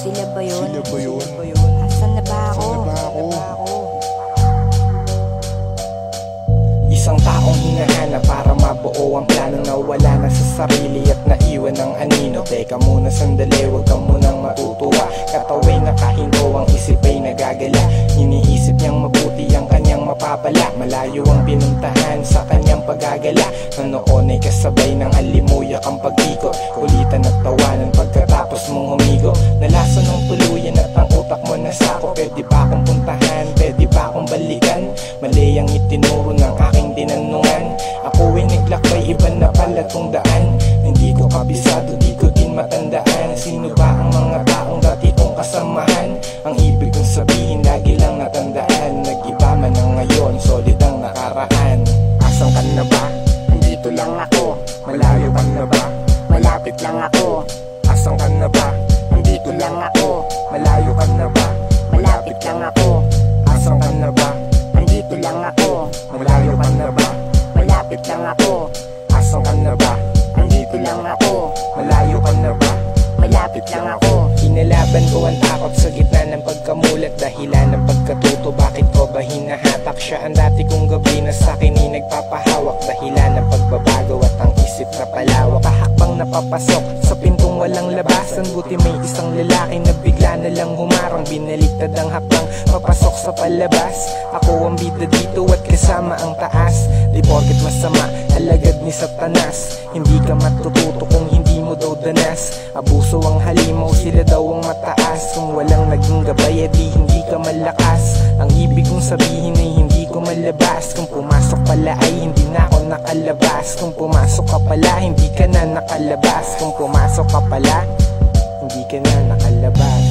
Sila ba yun? Sila ba yun? Asan na ba ako? Isang taong hinahanap para mabuo ang plano na wala na sa sarili at naiwan ng anino. Teka muna sandali, huwag ka munang matutuwa. Kataway na kahinto, ang isip ay nagagala. Iniisip niyang mabuti ang kanyang mapapala. Malayo ang pinuntahan sa kanyang paggagala. Na noon ay kasabay ng alimuyak ang pag-ikot. Kulitan at tawanan pagkatapos mong humigo. Nalaso ng tuluyan at ang utak mo nasako. Pwede ba akong puntahan? Pwede ba akong balikan? Mali ang itinuro ng aking tinanungan. Ako ay naglakbay, iba na pala tong daan. Hindi ko kabisado, di ko din matandaan. Sino ba ang mga taong dati kong kasamahan? Ang ibig kong sabihin, lagi lang natandaan. Nag-iba man ang ngayon, solid ang nakaraan. Asan ka na ba? Nandito lang ako. Malayo ka na ba? Malapit lang ako. Asan ka na ba? Nandito lang ako. Malayo ka na ba? Malapit lang ako. Asan ka na ba? Nandito lang ako. Malayo ka na ba? Malapit lang ako. Asan ka na ba? Nandito lang ako. Malayo ka na ba? Malapit lang ako. Kinalaban ko ang takot sa gitna ng pagkamulat. Dahilan ng pagkatuto, bakit ko ba hinahatak? Siya ang dati kong gabay na sa'kin ay nagpapahawak. Dahilan ng pagbabago at ang isip na palawak. Kahakbang napapasok sa pintong walang labasan. Buti may isang lalaki na bigla na lang humarang. Binaliktad ang hakbang papasok sa palabas. Ako ang bida dito at kasama ang taas. Di porket masama, alagad ni Satanas. Hindi ka matututo kung hindi mo daw danas. Abuso ang halimaw, sila daw ang mataas. Kung walang naging gabay, di hindi ka malakas. Ang ibig kong sabihin ay hindi ko malabas. Kung pumasok pala ay hindi na ako nakalabas. Kung pumasok ka pala, hindi ka na nakalabas. Kung pumasok ka pala, hindi ka na nakalabas.